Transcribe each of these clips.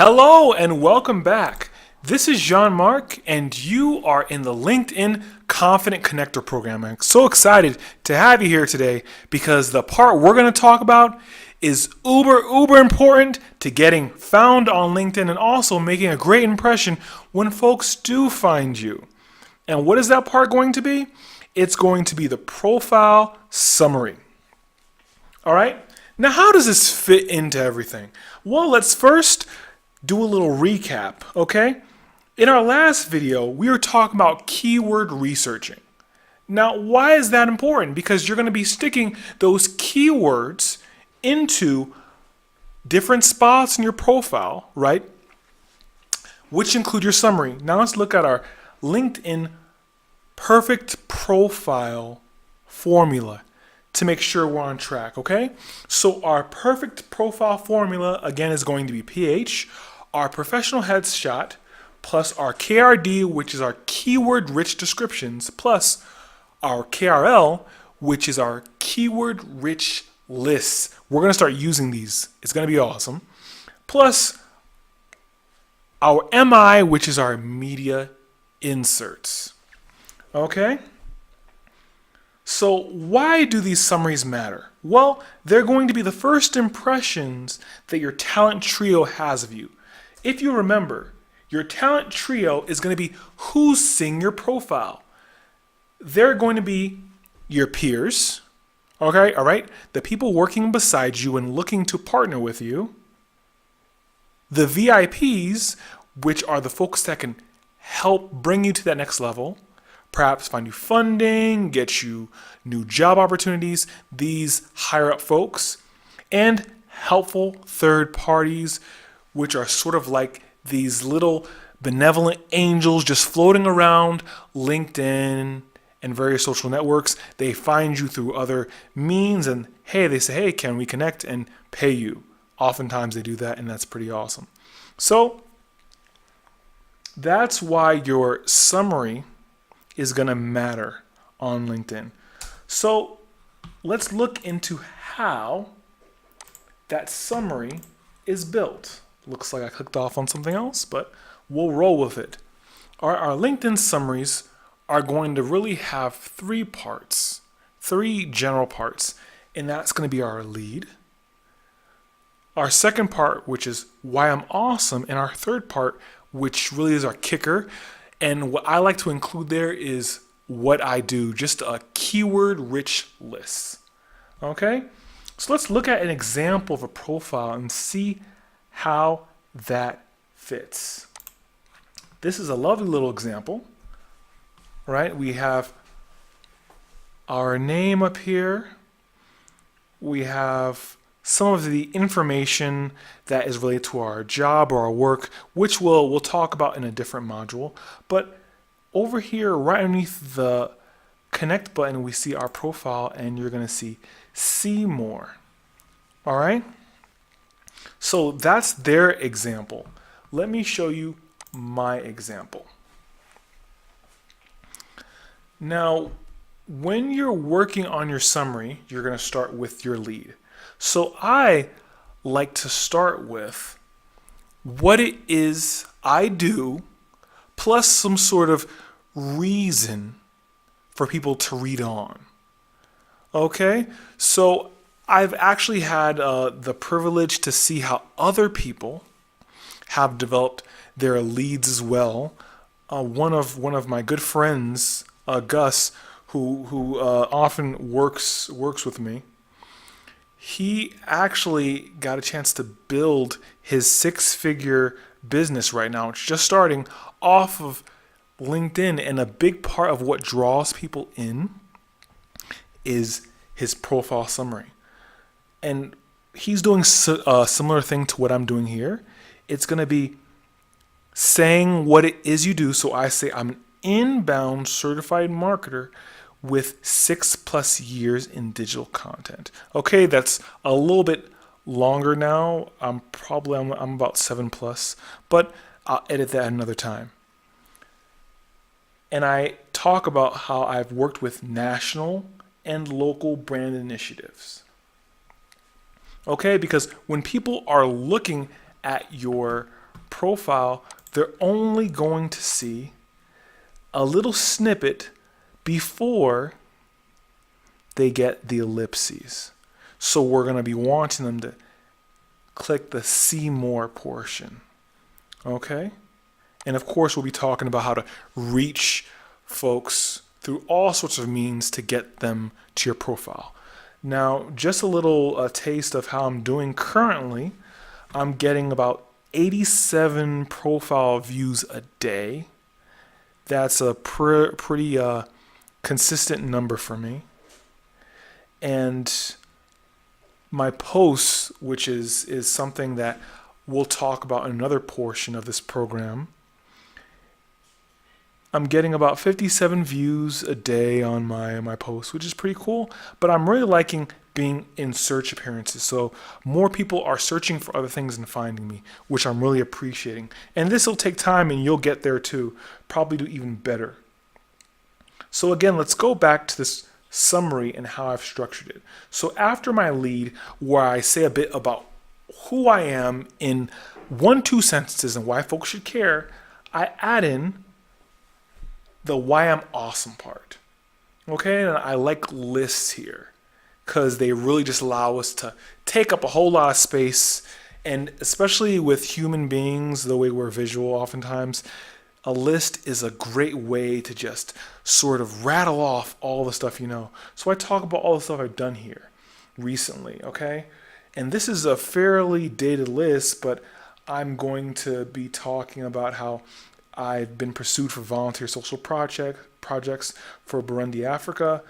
Hello and welcome back. This is Jean-Marc and you are in the LinkedIn Confident Connector program. I'm so excited to have you here today because the part we're going to talk about is uber important to getting found on LinkedIn and also making a great impression when folks do find you. And what is that part going to be? It's going to be the profile summary. All right. Now, how does this fit into everything? Well, let's first do a little recap, okay? In our last video, we were talking about keyword researching. Now, why is that important? Because you're going to be sticking those keywords into different spots in your profile, right? Which include your summary. Now let's look at our LinkedIn perfect profile formula to make sure we're on track, okay? So our perfect profile formula, again, is going to be PH, our professional headshot, plus our KRD, which is our keyword-rich descriptions, plus our KRL, which is our keyword-rich lists. We're gonna start using these. It's gonna be awesome. Plus our MI, which is our media inserts, okay? So why do these summaries matter? Well, they're going to be the first impressions that your talent trio has of you. If you remember, your talent trio is going to be who's seeing your profile. They're going to be your peers, okay, all right? The people working beside you and looking to partner with you. The VIPs, which are the folks that can help bring you to that next level. Perhaps find you funding, get you new job opportunities, these higher up folks, and helpful third parties, which are sort of like these little benevolent angels just floating around LinkedIn and various social networks. They find you through other means and they say, hey, can we connect and pay you? Oftentimes they do that and that's pretty awesome. So that's why your summary is going to matter on LinkedIn. So let's look into how that summary is built. Looks like I clicked off on something else, but we'll roll with it. Our LinkedIn summaries are going to really have three parts, three general parts, and that's going to be our lead, our second part, which is why I'm awesome, and our third part, which really is our kicker. And what I like to include there is what I do, just a keyword-rich list. Okay? So let's look at an example of a profile and see how that fits. This is a lovely little example, right? We have our name up here. We have some of the information that is related to our job or our work, which we'll talk about in a different module. But over here, right underneath the connect button, we see our profile and you're going to see more. All right. So that's their example. Let me show you my example. Now, when you're working on your summary, you're going to start with your lead. So I like to start with what it is I do, plus some sort of reason for people to read on. Okay, so I've actually had the privilege to see how other people have developed their leads as well. One of my good friends, Gus, who often works with me. He actually got a chance to build his six-figure business right now. It's just starting off of LinkedIn, and a big part of what draws people in is his profile summary. And he's doing a similar thing to what I'm doing here. It's going to be saying what it is you do. So I say I'm an inbound certified marketer with 6+ years in digital content. Okay, that's a little bit longer now. I'm about 7+, but I'll edit that another time. And I talk about how I've worked with national and local brand initiatives. Okay, because when people are looking at your profile, they're only going to see a little snippet before they get the ellipses. So we're going to be wanting them to click the see more portion. Okay? And of course, we'll be talking about how to reach folks through all sorts of means to get them to your profile. Now, just a little taste of how I'm doing currently. I'm getting about 87 profile views a day. That's a pretty consistent number for me. And my posts, which is something that we'll talk about in another portion of this program, I'm getting about 57 views a day on my posts, which is pretty cool. But I'm really liking being in search appearances. So more people are searching for other things and finding me, which I'm really appreciating. And this will take time and you'll get there too. Probably do even better. So again, let's go back to this summary and how I've structured it. So after my lead, where I say a bit about who I am in 1-2 sentences and why folks should care, I add in the why I'm awesome part. Okay, and I like lists here because they really just allow us to take up a whole lot of space, and especially with human beings, the way we're visual oftentimes, a list is a great way to just sort of rattle off all the stuff you know. So I talk about all the stuff I've done here recently, okay? And this is a fairly dated list, but I'm going to be talking about how I've been pursued for volunteer social projects for Burundi, Africa.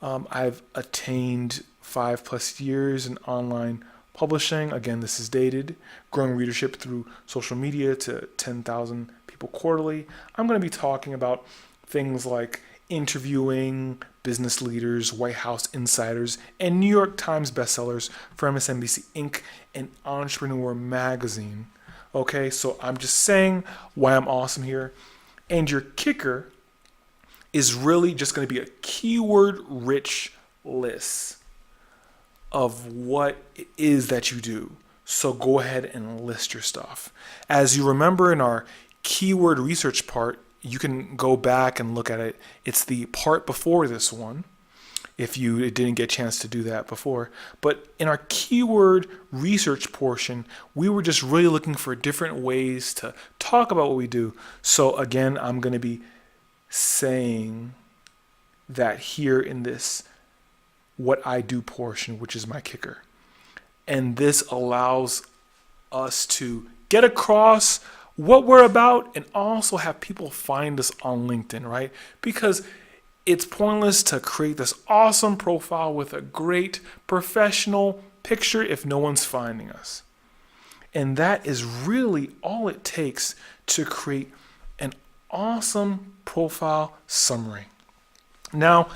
I've attained 5+ years in online publishing. Again, this is dated. Growing readership through social media to 10,000 people quarterly. I'm going to be talking about things like interviewing business leaders, White House insiders, and New York Times bestsellers for MSNBC Inc. and Entrepreneur Magazine. Okay, so I'm just saying why I'm awesome here. And your kicker is really just going to be a keyword-rich list of what it is that you do. So go ahead and list your stuff. As you remember in our keyword research part, you can go back and look at it. It's the part before this one, if you didn't get a chance to do that before. But in our keyword research portion, we were just really looking for different ways to talk about what we do. So again, I'm going to be saying that here in this what I do portion, which is my kicker. And this allows us to get across what we're about and also have people find us on LinkedIn, right? Because it's pointless to create this awesome profile with a great professional picture if no one's finding us. And that is really all it takes to create an awesome profile summary. Now,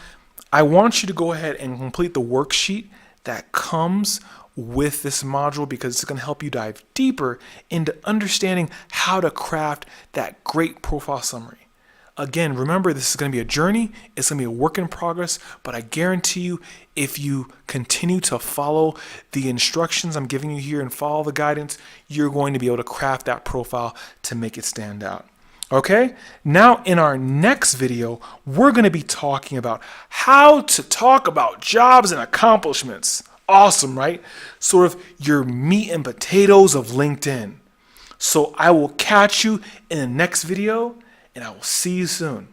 I want you to go ahead and complete the worksheet that comes with this module because it's going to help you dive deeper into understanding how to craft that great profile summary. Again, remember, this is going to be a journey. It's going to be a work in progress, but I guarantee you, if you continue to follow the instructions I'm giving you here and follow the guidance, you're going to be able to craft that profile to make it stand out. Okay? Now, in our next video, we're going to be talking about how to talk about jobs and accomplishments. Awesome, right? Sort of your meat and potatoes of LinkedIn. So I will catch you in the next video, and I will see you soon.